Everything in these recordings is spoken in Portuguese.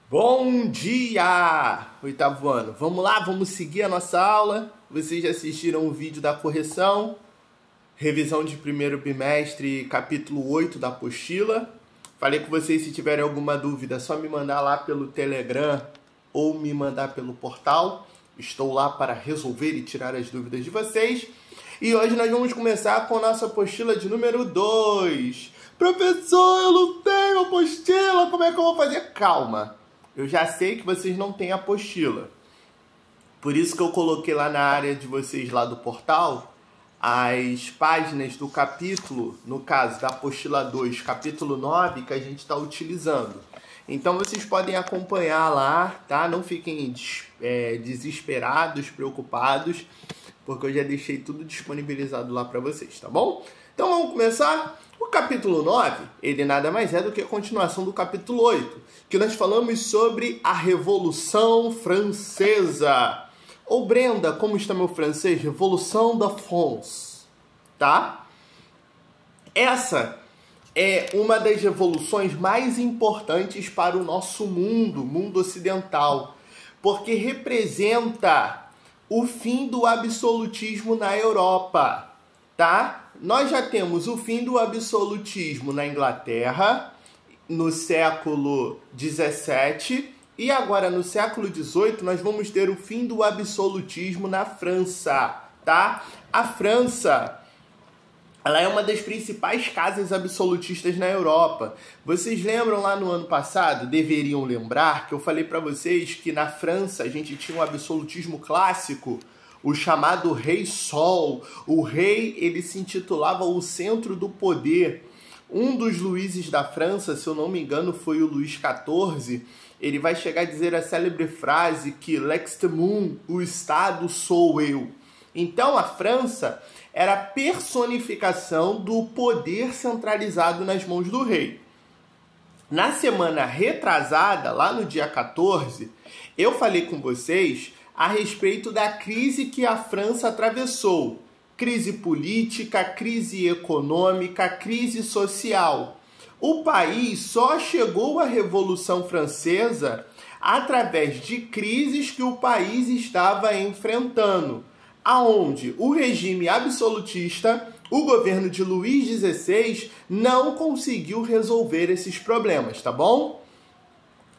Bom dia, oitavo ano. Vamos lá, vamos seguir a nossa aula. Vocês já assistiram o vídeo da correção, revisão de primeiro bimestre, capítulo 8 da apostila. Falei com vocês, se tiverem alguma dúvida, é só me mandar lá pelo Telegram ou me mandar pelo portal. Estou lá para resolver e tirar as dúvidas de vocês. E hoje nós vamos começar com a nossa apostila de número 2. Professor, eu não tenho apostila, como é que eu vou fazer? Calma. Eu já sei que vocês não têm apostila. Por isso que eu coloquei lá na área de vocês lá do portal as páginas do capítulo, no caso da apostila 2, capítulo 9, que a gente está utilizando. Então vocês podem acompanhar lá, tá? Não fiquem desesperados, preocupados, porque eu já deixei tudo disponibilizado lá para vocês, tá bom? Então vamos começar? O capítulo 9, ele nada mais é do que a continuação do capítulo 8, que nós falamos sobre a Revolução Francesa. Ô Brenda, como está meu francês? Revolução da France, tá? Essa é uma das revoluções mais importantes para o nosso mundo ocidental, porque representa o fim do absolutismo na Europa, tá? Nós já temos o fim do absolutismo na Inglaterra no século XVII e agora no século XVIII nós vamos ter o fim do absolutismo na França, tá? A França, ela é uma das principais casas absolutistas na Europa. Vocês lembram lá no ano passado, deveriam lembrar, que eu falei para vocês que na França a gente tinha um absolutismo clássico, o chamado Rei Sol. O rei, ele se intitulava o centro do poder. Um dos Luíses da França, se eu não me engano, foi o Luís XIV. Ele vai chegar a dizer a célebre frase que l'extrême, o Estado sou eu. Então a França era a personificação do poder centralizado nas mãos do rei. Na semana retrasada, lá no dia 14, eu falei com vocês a respeito da crise que a França atravessou. Crise política, crise econômica, crise social. O país só chegou à Revolução Francesa através de crises que o país estava enfrentando, aonde o regime absolutista, o governo de Luís XVI, não conseguiu resolver esses problemas, tá bom?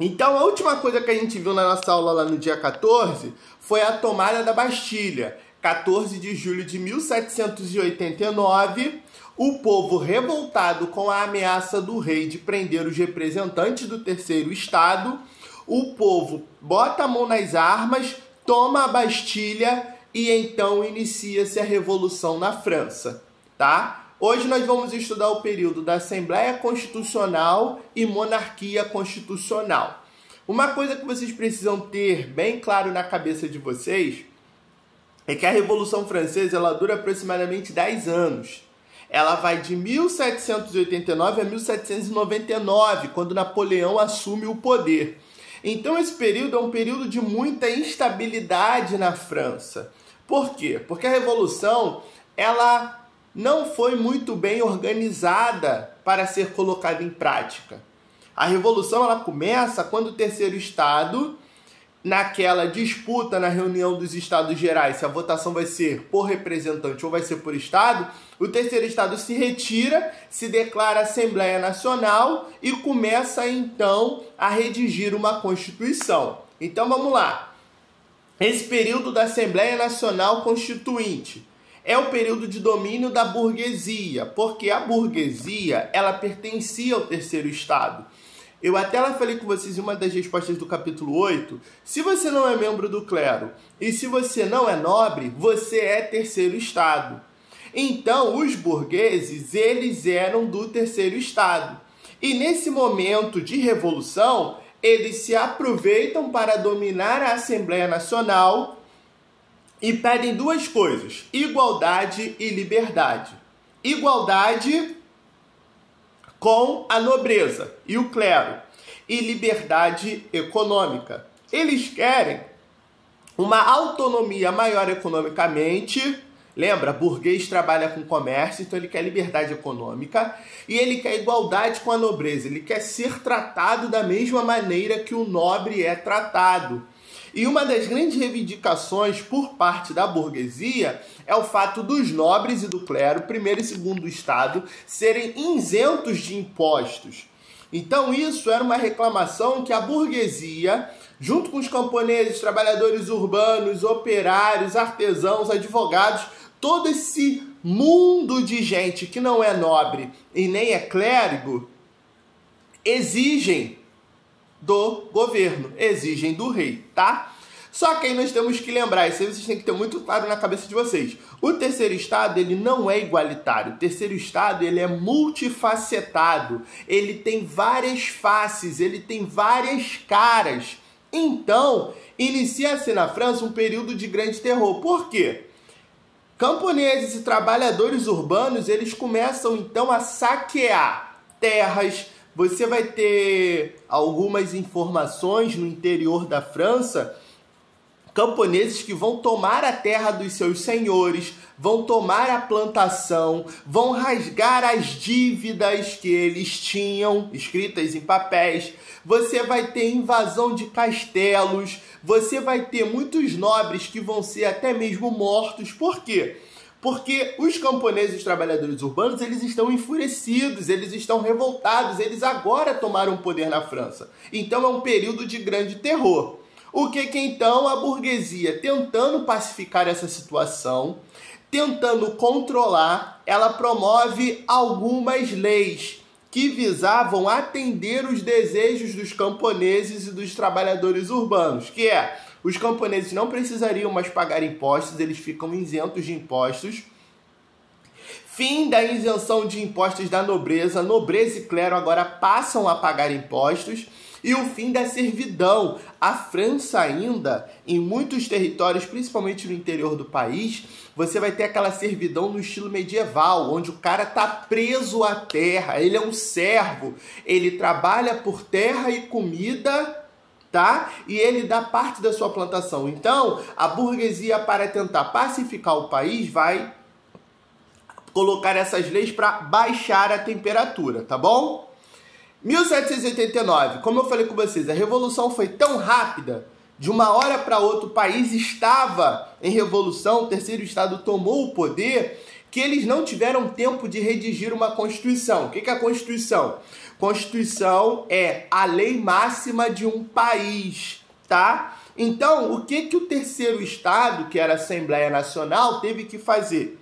Então, a última coisa que a gente viu na nossa aula lá no dia 14 foi a tomada da Bastilha. 14 de julho de 1789, o povo revoltado com a ameaça do rei de prender os representantes do terceiro estado, o povo bota a mão nas armas, toma a Bastilha e então inicia-se a Revolução na França, tá? Hoje nós vamos estudar o período da Assembleia Constitucional e Monarquia Constitucional. Uma coisa que vocês precisam ter bem claro na cabeça de vocês é que a Revolução Francesa ela dura aproximadamente 10 anos. Ela vai de 1789 a 1799, quando Napoleão assume o poder. Então esse período é um período de muita instabilidade na França. Por quê? Porque a Revolução ela não foi muito bem organizada para ser colocada em prática. A Revolução ela começa quando o terceiro estado, naquela disputa na reunião dos estados gerais, se a votação vai ser por representante ou vai ser por estado, o terceiro estado se retira, se declara Assembleia Nacional e começa então a redigir uma Constituição. Então vamos lá. Esse período da Assembleia Nacional Constituinte é o período de domínio da burguesia, porque a burguesia ela pertencia ao terceiro estado. Eu até lá falei com vocês em uma das respostas do capítulo 8, se você não é membro do clero e se você não é nobre, você é terceiro estado. Então, os burgueses, eles eram do terceiro estado. E nesse momento de revolução, eles se aproveitam para dominar a Assembleia Nacional e pedem duas coisas, igualdade e liberdade. Igualdade com a nobreza e o clero, e liberdade econômica. Eles querem uma autonomia maior economicamente Lembra? Burguês trabalha com comércio, então ele quer liberdade econômica e ele quer igualdade com a nobreza. Ele quer ser tratado da mesma maneira que o nobre é tratado. E uma das grandes reivindicações por parte da burguesia é o fato dos nobres e do clero, primeiro e segundo estado, serem isentos de impostos. Então isso era uma reclamação que a burguesia, junto com os camponeses, trabalhadores urbanos, operários, artesãos, advogados, todo esse mundo de gente que não é nobre e nem é clérigo, exigem do governo, exigem do rei, tá? Só que aí nós temos que lembrar, isso aí vocês têm que ter muito claro na cabeça de vocês. O terceiro estado, ele não é igualitário. O terceiro estado, ele é multifacetado. Ele tem várias faces, ele tem várias caras. Então, inicia-se na França um período de grande terror. Por quê? Camponeses e trabalhadores urbanos, eles começam então a saquear terras. Você vai ter algumas informações no interior da França, camponeses que vão tomar a terra dos seus senhores, vão tomar a plantação, vão rasgar as dívidas que eles tinham, escritas em papéis. Você vai ter invasão de castelos, você vai ter muitos nobres que vão ser até mesmo mortos. Por quê? Porque os camponeses e os trabalhadores urbanos, eles estão enfurecidos, eles estão revoltados, eles agora tomaram poder na França. Então é um período de grande terror. O que então a burguesia, tentando pacificar essa situação, tentando controlar, ela promove algumas leis que visavam atender os desejos dos camponeses e dos trabalhadores urbanos, que é, os camponeses não precisariam mais pagar impostos, eles ficam isentos de impostos. Fim da isenção de impostos da nobreza, nobreza e clero agora passam a pagar impostos. E o fim da servidão. A França ainda, em muitos territórios, principalmente no interior do país, você vai ter aquela servidão no estilo medieval, onde o cara está preso à terra, ele é um servo, ele trabalha por terra e comida, tá? E ele dá parte da sua plantação. Então, a burguesia, para tentar pacificar o país, vai colocar essas leis para baixar a temperatura, tá bom? 1789, como eu falei com vocês, a revolução foi tão rápida, de uma hora para outra o país estava em revolução, o terceiro estado tomou o poder, que eles não tiveram tempo de redigir uma Constituição. O que é a Constituição? Constituição é a lei máxima de um país, tá? Então, o que o terceiro estado, que era a Assembleia Nacional, teve que fazer?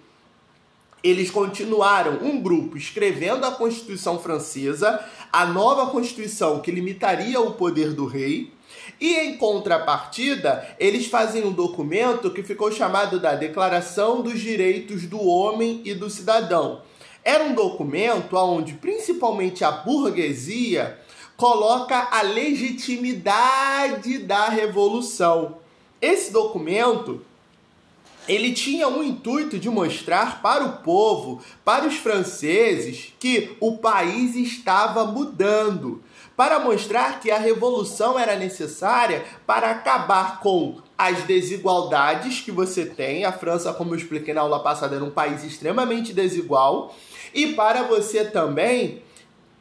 Eles continuaram, um grupo, escrevendo a Constituição Francesa, a nova Constituição que limitaria o poder do rei, e em contrapartida, eles fazem um documento que ficou chamado da Declaração dos Direitos do Homem e do Cidadão. Era um documento onde, principalmente a burguesia, coloca a legitimidade da revolução. Esse documento, ele tinha o intuito de mostrar para o povo, para os franceses, que o país estava mudando, para mostrar que a revolução era necessária para acabar com as desigualdades que você tem. A França, como eu expliquei na aula passada, era um país extremamente desigual, e para você também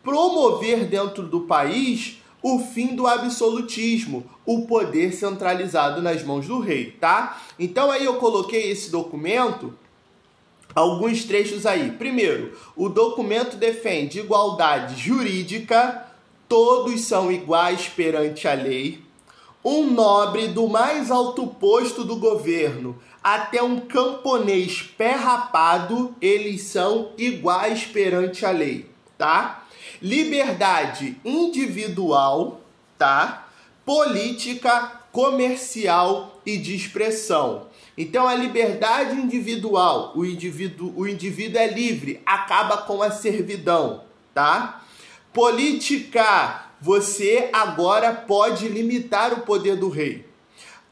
promover dentro do país o fim do absolutismo, o poder centralizado nas mãos do rei, tá? Então aí eu coloquei esse documento, alguns trechos aí. Primeiro, o documento defende igualdade jurídica, todos são iguais perante a lei. Um nobre do mais alto posto do governo até um camponês pé rapado, eles são iguais perante a lei, tá? Liberdade individual, tá? Política, comercial e de expressão. Então, a liberdade individual, o indivíduo é livre, acaba com a servidão, tá? Política, você agora pode limitar o poder do rei.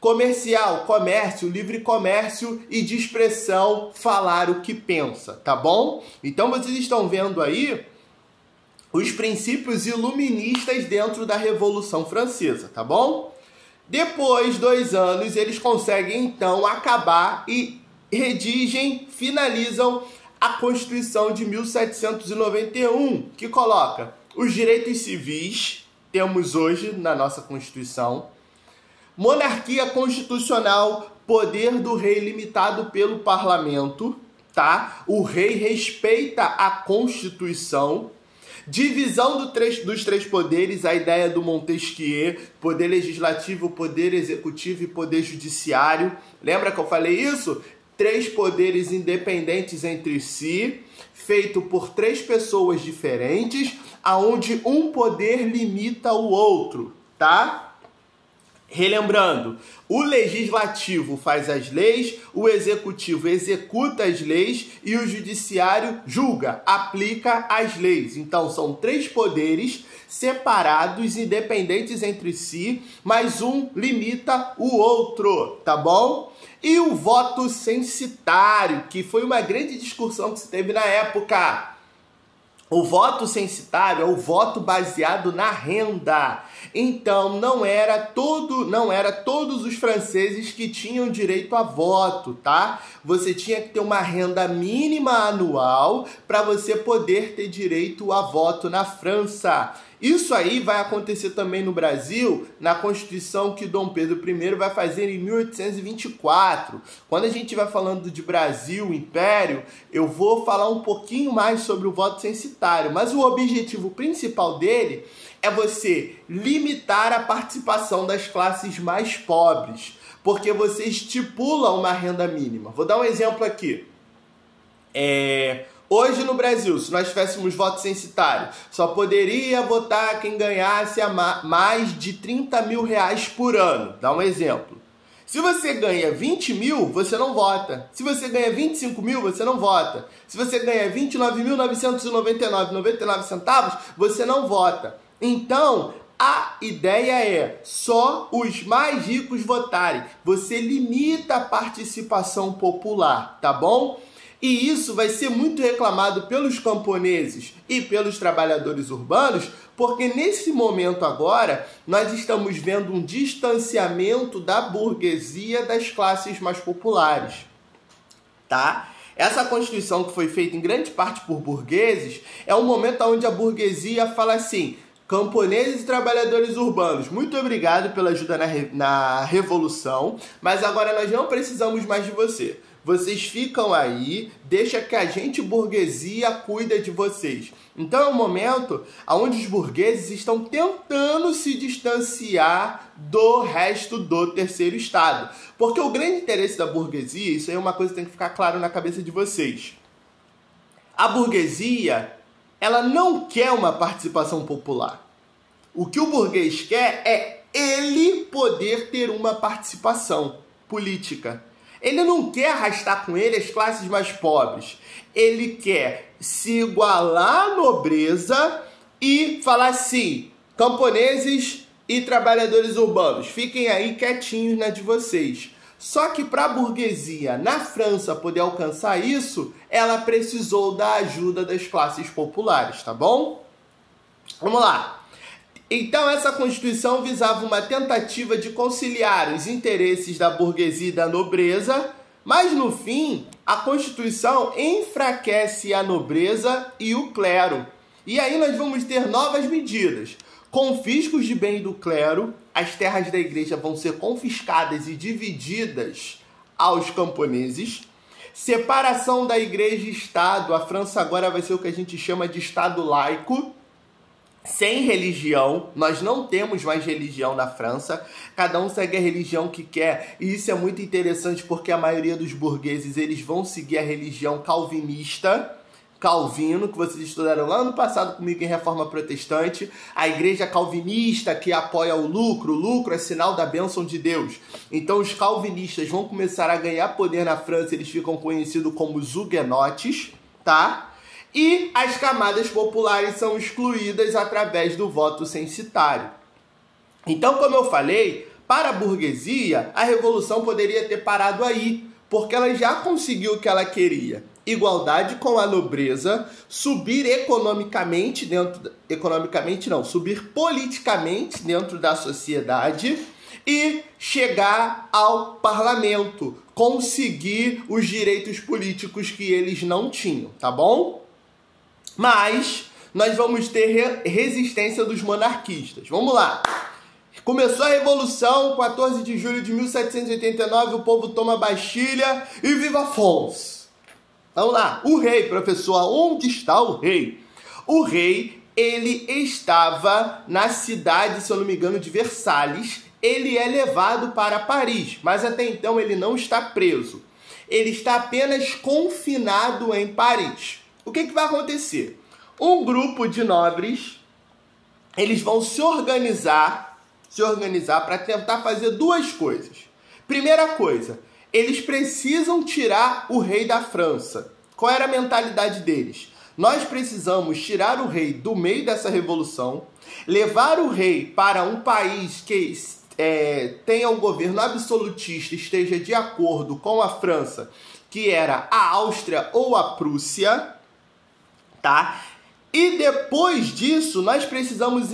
Comercial, comércio, livre comércio e de expressão, falar o que pensa, tá bom? Então, vocês estão vendo aí os princípios iluministas dentro da Revolução Francesa, tá bom? Depois, 2 anos, eles conseguem, então, acabar e redigem, finalizam a Constituição de 1791, que coloca os direitos civis, temos hoje na nossa Constituição, monarquia constitucional, poder do rei limitado pelo parlamento, tá? O rei respeita a Constituição, divisão dos três poderes, a ideia do Montesquieu, poder legislativo, poder executivo e poder judiciário. Lembra que eu falei isso? 3 poderes independentes entre si, feito por 3 pessoas diferentes, aonde um poder limita o outro, tá? Relembrando, o legislativo faz as leis, o executivo executa as leis e o judiciário julga, aplica as leis. Então, são 3 poderes separados, independentes entre si, mas um limita o outro, tá bom? E o voto censitário, que foi uma grande discussão que se teve na época. O voto censitário é o voto baseado na renda. Então, não era todos os franceses que tinham direito a voto, tá? Você tinha que ter uma renda mínima anual para você poder ter direito a voto na França. Isso aí vai acontecer também no Brasil, na Constituição que Dom Pedro I vai fazer em 1824. Quando a gente vai falando de Brasil, Império, eu vou falar um pouquinho mais sobre o voto censitário, mas o objetivo principal dele é você limitar a participação das classes mais pobres, porque você estipula uma renda mínima. Vou dar um exemplo aqui. Hoje no Brasil, se nós tivéssemos voto censitário, só poderia votar quem ganhasse mais de 30 mil reais por ano. Dá um exemplo. Se você ganha 20 mil, você não vota. Se você ganha 25 mil, você não vota. Se você ganha 29.999,99 centavos, você não vota. Então, a ideia é só os mais ricos votarem. Você limita a participação popular, tá bom? E isso vai ser muito reclamado pelos camponeses e pelos trabalhadores urbanos, porque nesse momento agora nós estamos vendo um distanciamento da burguesia das classes mais populares, tá? Essa Constituição que foi feita em grande parte por burgueses é um momento onde a burguesia fala assim: camponeses e trabalhadores urbanos, muito obrigado pela ajuda na Revolução, mas agora nós não precisamos mais de você. Vocês ficam aí, deixa que a gente, burguesia, cuida de vocês. Então é um momento onde os burgueses estão tentando se distanciar do resto do terceiro estado. Porque o grande interesse da burguesia, isso aí é uma coisa que tem que ficar claro na cabeça de vocês. A burguesia, ela não quer uma participação popular. O que o burguês quer é ele poder ter uma participação política. Ele não quer arrastar com ele as classes mais pobres. Ele quer se igualar à nobreza e falar assim: camponeses e trabalhadores urbanos, fiquem aí quietinhos na de vocês. Só que para a burguesia na França poder alcançar isso, ela precisou da ajuda das classes populares, tá bom? Vamos lá. Então, essa Constituição visava uma tentativa de conciliar os interesses da burguesia e da nobreza, mas, no fim, a Constituição enfraquece a nobreza e o clero. E aí nós vamos ter novas medidas. Confiscos de bem do clero, as terras da igreja vão ser confiscadas e divididas aos camponeses. Separação da igreja e Estado, a França agora vai ser o que a gente chama de Estado laico, sem religião. Nós não temos mais religião na França, cada um segue a religião que quer, e isso é muito interessante porque a maioria dos burgueses eles vão seguir a religião calvinista, Calvino, que vocês estudaram lá no passado comigo em Reforma Protestante, a igreja calvinista que apoia o lucro é sinal da bênção de Deus. Então os calvinistas vão começar a ganhar poder na França, eles ficam conhecidos como os huguenotes, tá? E as camadas populares são excluídas através do voto censitário. Então, como eu falei, para a burguesia, a revolução poderia ter parado aí, porque ela já conseguiu o que ela queria. Igualdade com a nobreza, subir subir politicamente dentro da sociedade e chegar ao parlamento, conseguir os direitos políticos que eles não tinham, tá bom? Mas nós vamos ter resistência dos monarquistas. Vamos lá. Começou a Revolução, 14 de julho de 1789, o povo toma a Bastilha e viva Afonso. Vamos lá. O rei, professor, onde está o rei? O rei, ele estava na cidade, se eu não me engano, de Versalhes. Ele é levado para Paris, mas até então ele não está preso. Ele está apenas confinado em Paris. O que vai acontecer? Um grupo de nobres, eles vão se organizar para tentar fazer duas coisas. Primeira coisa, eles precisam tirar o rei da França. Qual era a mentalidade deles? Nós precisamos tirar o rei do meio dessa revolução, levar o rei para um país que tenha um governo absolutista, esteja de acordo com a França, que era a Áustria ou a Prússia, tá? E depois disso, nós precisamos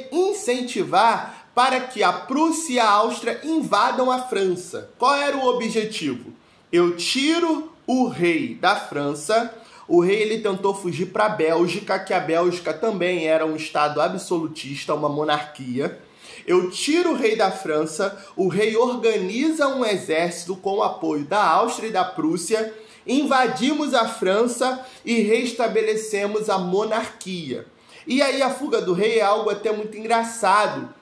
incentivar para que a Prússia e a Áustria invadam a França. Qual era o objetivo? Eu tiro o rei da França. O rei ele tentou fugir para a Bélgica, que a Bélgica também era um estado absolutista, uma monarquia. Eu tiro o rei da França, o rei organiza um exército com o apoio da Áustria e da Prússia, invadimos a França e restabelecemos a monarquia. E aí a fuga do rei é algo até muito engraçado.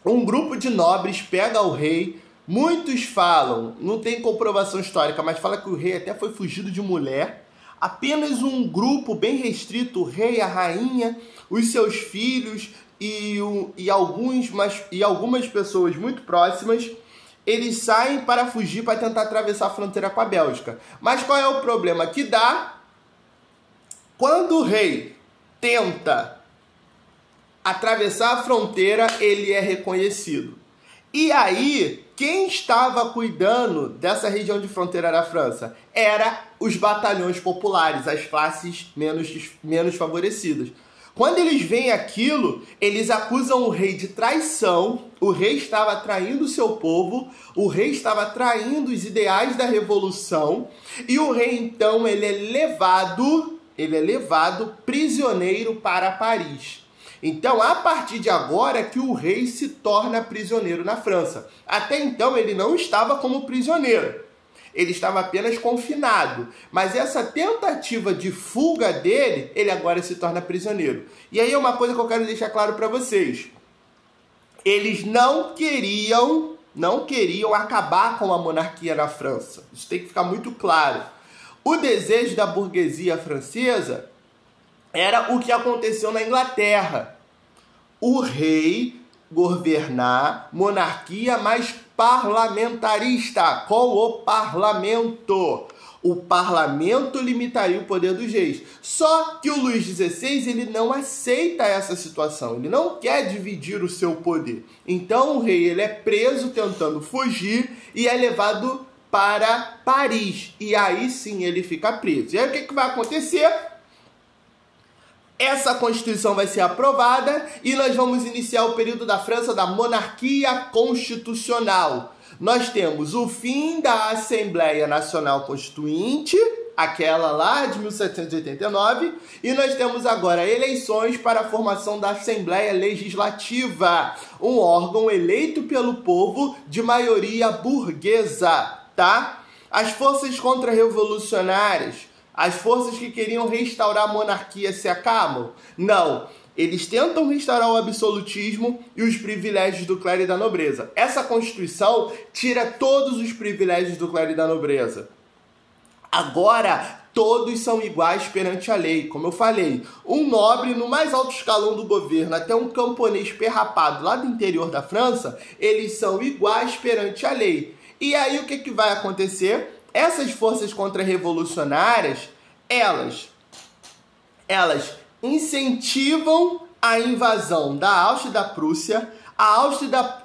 Um grupo de nobres pega o rei, muitos falam, não tem comprovação histórica, mas fala que o rei até foi fugido de mulher. Apenas um grupo bem restrito, o rei, a rainha, os seus filhos e algumas pessoas muito próximas, eles saem para fugir, para tentar atravessar a fronteira com a Bélgica. Mas qual é o problema que dá? Quando o rei tenta atravessar a fronteira, ele é reconhecido. E aí, quem estava cuidando dessa região de fronteira da França? Era os batalhões populares, as classes menos favorecidas. Quando eles veem aquilo, eles acusam o rei de traição. O rei estava traindo o seu povo, o rei estava traindo os ideais da revolução, e o rei, então, ele é levado prisioneiro para Paris. Então, a partir de agora que o rei se torna prisioneiro na França. Até então, ele não estava como prisioneiro. Ele estava apenas confinado. Mas essa tentativa de fuga dele, ele agora se torna prisioneiro. E aí é uma coisa que eu quero deixar claro para vocês. Eles não queriam acabar com a monarquia na França. Isso tem que ficar muito claro. O desejo da burguesia francesa era o que aconteceu na Inglaterra. O rei governar monarquia mais parlamentarista, com o parlamento. O parlamento limitaria o poder dos reis. Só que o Luís XVI ele não aceita essa situação. Ele não quer dividir o seu poder. Então o rei ele é preso tentando fugir e é levado para Paris. E aí sim ele fica preso. E aí o que vai acontecer? Essa Constituição vai ser aprovada e nós vamos iniciar o período da França da monarquia constitucional. Nós temos o fim da Assembleia Nacional Constituinte, aquela lá de 1789, e nós temos agora eleições para a formação da Assembleia Legislativa, um órgão eleito pelo povo de maioria burguesa, tá? As forças contra-revolucionárias, as forças que queriam restaurar a monarquia se acabam? Não. Eles tentam restaurar o absolutismo e os privilégios do clero e da nobreza. Essa Constituição tira todos os privilégios do clero e da nobreza. Agora, todos são iguais perante a lei. Como eu falei, um nobre no mais alto escalão do governo, até um camponês perrapado lá do interior da França, eles são iguais perante a lei. E aí o que vai acontecer? Essas forças contra-revolucionárias, elas incentivam a invasão da Áustria e da Prússia. A Áustria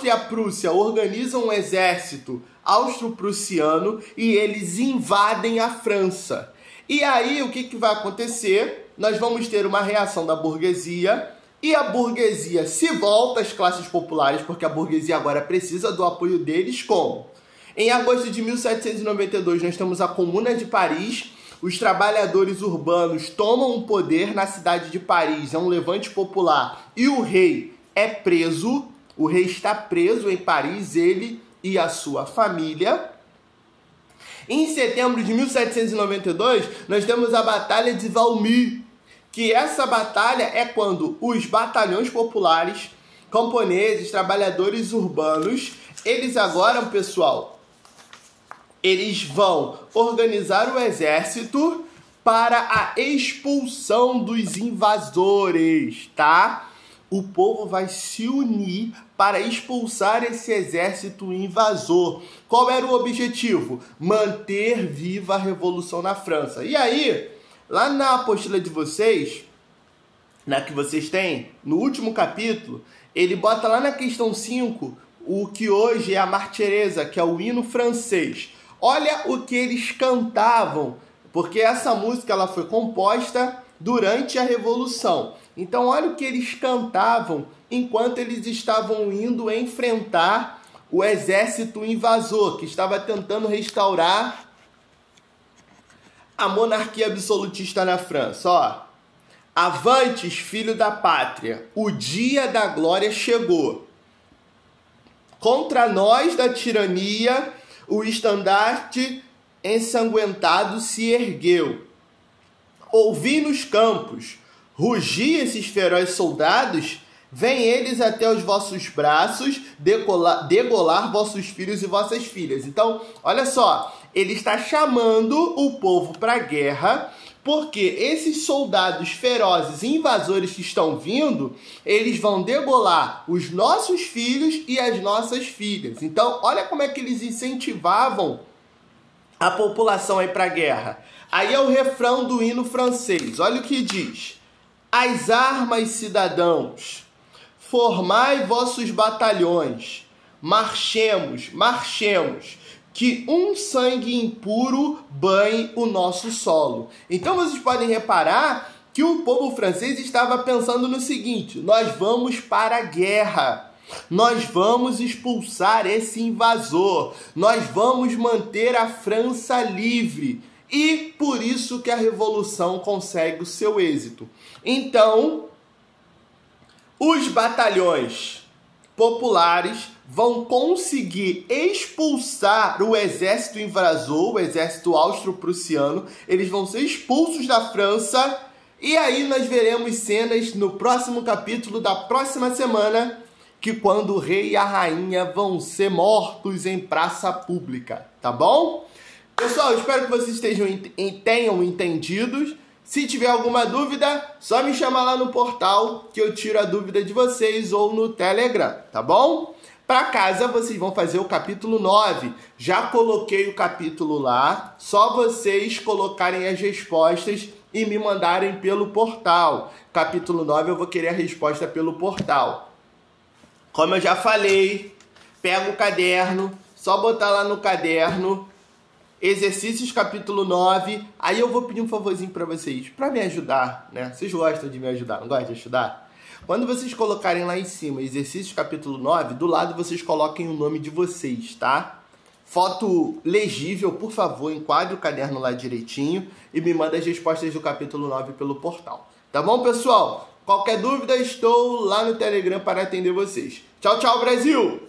e a Prússia organizam um exército austro-prussiano e eles invadem a França. E aí o que vai acontecer? Nós vamos ter uma reação da burguesia, e a burguesia se volta às classes populares, porque a burguesia agora precisa do apoio deles, como? Em agosto de 1792, nós temos a Comuna de Paris. Os trabalhadores urbanos tomam o poder na cidade de Paris, é um levante popular, e o rei é preso. O rei está preso em Paris, ele e a sua família. Em setembro de 1792, nós temos a Batalha de Valmy, que essa batalha é quando os batalhões populares, camponeses, trabalhadores urbanos, eles agora, pessoal, eles vão organizar o exército para a expulsão dos invasores, tá? O povo vai se unir para expulsar esse exército invasor. Qual era o objetivo? Manter viva a revolução na França. E aí, lá na apostila de vocês, na que vocês têm, no último capítulo, ele bota lá na questão 5 o que hoje é a Marseillaise, que é o hino francês. Olha o que eles cantavam, porque essa música ela foi composta durante a Revolução. Então, olha o que eles cantavam enquanto eles estavam indo enfrentar o exército invasor, que estava tentando restaurar a monarquia absolutista na França. Ó, avantes, filho da pátria, o dia da glória chegou. Contra nós da tirania, o estandarte ensanguentado se ergueu. Ouvi nos campos, rugir esses ferozes soldados, vêm eles até os vossos braços, degolar vossos filhos e vossas filhas. Então, olha só, ele está chamando o povo para a guerra, porque esses soldados ferozes invasores que estão vindo, eles vão degolar os nossos filhos e as nossas filhas. Então, olha como é que eles incentivavam a população a ir para a guerra. Aí é o refrão do hino francês. Olha o que diz. As armas, cidadãos, formai vossos batalhões, marchemos, marchemos, que um sangue impuro banhe o nosso solo. Então vocês podem reparar que o povo francês estava pensando no seguinte: nós vamos para a guerra, nós vamos expulsar esse invasor, nós vamos manter a França livre. E por isso que a revolução consegue o seu êxito. Então, os batalhões populares vão conseguir expulsar o exército invasor, o exército austro-prussiano. Eles vão ser expulsos da França. E aí nós veremos cenas no próximo capítulo da próxima semana, que quando o rei e a rainha vão ser mortos em praça pública, tá bom? Pessoal, espero que vocês tenham entendido. Se tiver alguma dúvida, só me chamar lá no portal que eu tiro a dúvida de vocês ou no Telegram, tá bom? Para casa, vocês vão fazer o capítulo 9. Já coloquei o capítulo lá, só vocês colocarem as respostas e me mandarem pelo portal. Capítulo 9 eu vou querer a resposta pelo portal. Como eu já falei, pega o caderno, só botar lá no caderno, exercícios capítulo 9, aí eu vou pedir um favorzinho para vocês, para me ajudar, né? Vocês gostam de me ajudar, não gostam de ajudar? Quando vocês colocarem lá em cima, exercícios capítulo 9, do lado vocês coloquem o nome de vocês, tá? Foto legível, por favor, enquadre o caderno lá direitinho e me manda as respostas do capítulo 9 pelo portal. Tá bom, pessoal? Qualquer dúvida, estou lá no Telegram para atender vocês. Tchau, tchau, Brasil!